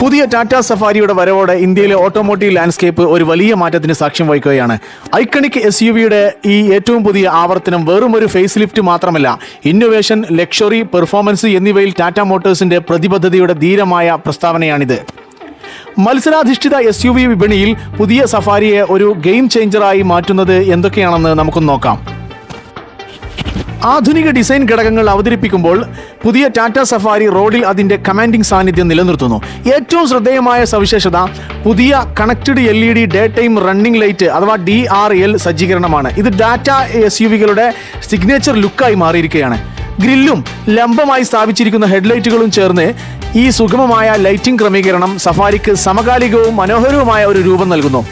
പുതിയ ടാറ്റ സഫാരിയുടെ വരവോടെ ഇന്ത്യയിലെ ഓട്ടോമോട്ടീവ് ലാൻഡ്സ്കേപ്പ് ഒരു വലിയ മാറ്റത്തിന് സാക്ഷ്യം വഹിക്കുകയാണ്. ഐക്കണിക് SUVയുടെ ഈ ഏറ്റവും പുതിയ ആവർത്തനം വെറും ഒരു ഫേസ് ലിഫ്റ്റ് മാത്രമല്ല, ഇന്നൊവേഷൻ, ലക്ഷറി, പെർഫോമൻസ് എന്നിവയിൽ ടാറ്റ മോട്ടോഴ്സിന്റെ പ്രതിബദ്ധതയുടെ ധീരമായ പ്രസ്താവനയാണിത്. മത്സരാധിഷ്ഠിത SUV വിപണിയിൽ പുതിയ സഫാരിയെ ഒരു ഗെയിം ചേഞ്ചറായി മാറ്റുന്നത് എന്തൊക്കെയാണെന്ന് നമുക്കൊന്ന് നോക്കാം. ആധുനിക ഡിസൈൻ ഘടകങ്ങൾ അവതരിപ്പിക്കുമ്പോൾ പുതിയ ടാറ്റ സഫാരി റോഡിൽ അതിൻ്റെ കമാൻഡിംഗ് സാന്നിധ്യം നിലനിർത്തുന്നു. ഏറ്റവും ശ്രദ്ധേയമായ സവിശേഷത പുതിയ connected LED day time running light അഥവാ DRL സജ്ജീകരണമാണ്. ഇത് ടാറ്റ SUVകളുടെ സിഗ്നേച്ചർ ലുക്കായി മാറിയിരിക്കുകയാണ്. ഗ്രില്ലും ലംബമായി സ്ഥാപിച്ചിരിക്കുന്ന ഹെഡ്ലൈറ്റുകളും ചേർന്ന് ഈ സുഗമമായ ലൈറ്റിംഗ് ക്രമീകരണം സഫാരിക്ക് സമകാലികവും മനോഹരവുമായ ഒരു രൂപം നൽകുന്നു.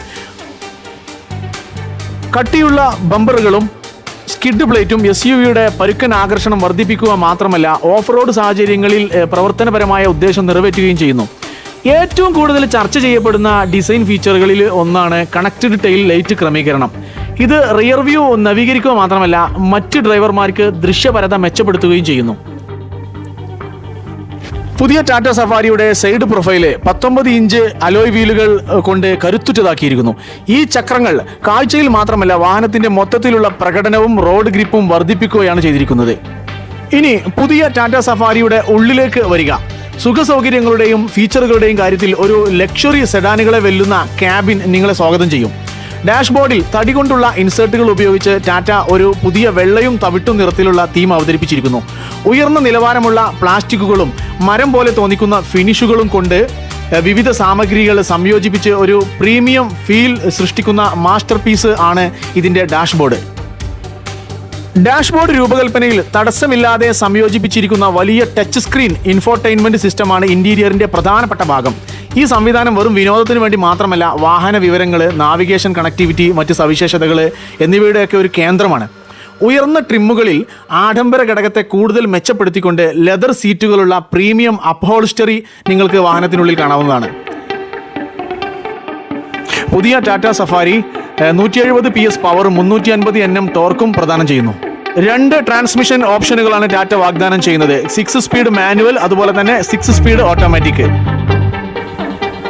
കട്ടിയുള്ള ബമ്പറുകളും സ്കിഡ് പ്ലേറ്റും SUVയുടെ പരുക്കൻ ആകർഷണം വർദ്ധിപ്പിക്കുക മാത്രമല്ല, ഓഫ് റോഡ് സാഹചര്യങ്ങളിൽ പ്രവർത്തനപരമായ ഉദ്ദേശം നിറവേറ്റുകയും ചെയ്യുന്നു. ഏറ്റവും കൂടുതൽ ചർച്ച ചെയ്യപ്പെടുന്ന ഡിസൈൻ ഫീച്ചറുകളിൽ ഒന്നാണ് കണക്റ്റഡ് ടെയിൽ ലൈറ്റ് ക്രമീകരണം. ഇത് റിയർ വ്യൂ നവീകരിക്കുക മാത്രമല്ല, മറ്റ് ഡ്രൈവർമാർക്ക് ദൃശ്യപരത മെച്ചപ്പെടുത്തുകയും ചെയ്യുന്നു. പുതിയ ടാറ്റ സഫാരിയുടെ സൈഡ് പ്രൊഫൈല് 19 ഇഞ്ച് അലോയ് വീലുകൾ കൊണ്ട് കരുത്തുറ്റതാക്കിയിരിക്കുന്നു. ഈ ചക്രങ്ങൾ കാഴ്ചയിൽ മാത്രമല്ല, വാഹനത്തിന്റെ മൊത്തത്തിലുള്ള പ്രകടനവും റോഡ് ഗ്രിപ്പും വർദ്ധിപ്പിക്കുകയാണ് ചെയ്തിരിക്കുന്നത്. ഇനി പുതിയ ടാറ്റ സഫാരിയുടെ ഉള്ളിലേക്ക് വരിക. സുഖസൗകര്യങ്ങളുടെയും ഫീച്ചറുകളുടെയും കാര്യത്തിൽ ഒരു ലക്ഷറി സെഡാനുകളെ വെല്ലുന്ന ക്യാബിൻ നിങ്ങളെ സ്വാഗതം ചെയ്യും. ഡാഷ്ബോർഡിൽ തടി കൊണ്ടുള്ള ഇൻസേർട്ടുകൾ ഉപയോഗിച്ച് ടാറ്റ ഒരു പുതിയ വെള്ളയും തവിട്ടും നിറത്തിലുള്ള തീം അവതരിപ്പിച്ചിരിക്കുന്നു. ഉയർന്ന നിലവാരമുള്ള പ്ലാസ്റ്റിക്കുകളും മരം പോലെ തോന്നിക്കുന്ന ഫിനിഷുകളും കൊണ്ട് വിവിധ സാമഗ്രികൾ സംയോജിപ്പിച്ച് ഒരു പ്രീമിയം ഫീൽ സൃഷ്ടിക്കുന്ന മാസ്റ്റർ പീസ് ആണ് ഇതിൻ്റെ ഡാഷ്ബോർഡ്. ഡാഷ്ബോർഡ് രൂപകൽപ്പനയിൽ തടസ്സമില്ലാതെ സംയോജിപ്പിച്ചിരിക്കുന്ന വലിയ ടച്ച് സ്ക്രീൻ ഇൻഫോർടൈൻമെന്റ് സിസ്റ്റമാണ് ഇന്റീരിയറിന്റെ പ്രധാനപ്പെട്ട ഭാഗം. ഈ സംവിധാനം വെറും വിനോദത്തിന് വേണ്ടി മാത്രമല്ല, വാഹന വിവരങ്ങൾ, നാവിഗേഷൻ, കണക്ടിവിറ്റി, മറ്റ് സവിശേഷതകൾ എന്നിവയുടെയൊക്കെ ഒരു കേന്ദ്രമാണ്. ഉയർന്ന ട്രിമ്മുകളിൽ ആഡംബര ഘടകത്തെ കൂടുതൽ മെച്ചപ്പെടുത്തിക്കൊണ്ട് ലെതർ സീറ്റുകളുള്ള പ്രീമിയം അപ്ഹോൾസ്റ്ററി നിങ്ങൾക്ക് വാഹനത്തിനുള്ളിൽ കാണാവുന്നതാണ്. പുതിയ ടാറ്റ സഫാരി 170 PS പവറും 350 Nm ടോർക്കും പ്രദാനം ചെയ്യുന്നു. 2 ട്രാൻസ്മിഷൻ ഓപ്ഷനുകളാണ് ടാറ്റ വാഗ്ദാനം ചെയ്യുന്നത്. 6 സ്പീഡ് മാനുവൽ, അതുപോലെ തന്നെ 6 സ്പീഡ് ഓട്ടോമാറ്റിക്.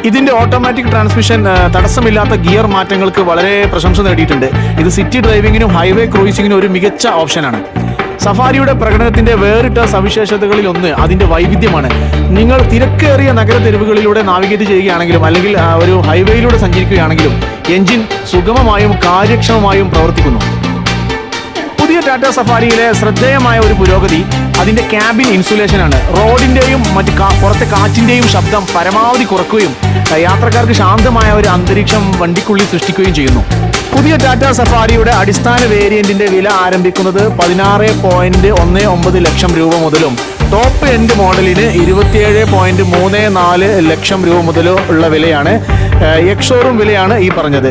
ഇതിന്റെ ഓട്ടോമാറ്റിക് ട്രാൻസ്മിഷൻ തടസ്സമില്ലാത്ത ഗിയർ മാറ്റങ്ങൾക്ക് വളരെ പ്രശംസ നേടിയിട്ടുണ്ട്. ഇത് സിറ്റി ഡ്രൈവിങ്ങിനും ഹൈവേ ക്രൂയിസിങ്ങിനും ഒരു മികച്ച ഓപ്ഷനാണ്. സഫാരിയുടെ പ്രകടനത്തിന്റെ വേറിട്ട സവിശേഷതകളിൽ ഒന്ന് അതിന്റെ വൈവിധ്യമാണ്. നിങ്ങൾ തിരക്കേറിയ നഗര തെരുവുകളിലൂടെ നാവിഗേറ്റ് ചെയ്യുകയാണെങ്കിലും അല്ലെങ്കിൽ ഒരു ഹൈവേയിലൂടെ സഞ്ചരിക്കുകയാണെങ്കിലും എഞ്ചിൻ സുഗമമായും കാര്യക്ഷമമായും പ്രവർത്തിക്കുന്നു. പുതിയ ടാറ്റ സഫാരിയിലെ ശ്രദ്ധേയമായ ഒരു പുരോഗതി അതിന്റെ ക്യാബിൻ ഇൻസുലേഷനാണ്. റോഡിന്റെയും മറ്റ് പുറത്തെ കാറ്റിന്റെയും ശബ്ദം പരമാവധി കുറയ്ക്കുകയും യാത്രക്കാർക്ക് ശാന്തമായ ഒരു അന്തരീക്ഷം വണ്ടിക്കുള്ളിൽ സൃഷ്ടിക്കുകയും ചെയ്യുന്നു. പുതിയ ടാറ്റ സഫാരിയുടെ അടിസ്ഥാന വേരിയന്റിന്റെ വില ആരംഭിക്കുന്നത് 16.19 ലക്ഷം രൂപ മുതലും ടോപ്പ് എൻഡ് മോഡലിന് 27.34 ലക്ഷം രൂപ മുതലും ഉള്ള വിലയാണ്. എക്സ് ഷോറൂം വിലയാണ് ഈ പറഞ്ഞത്.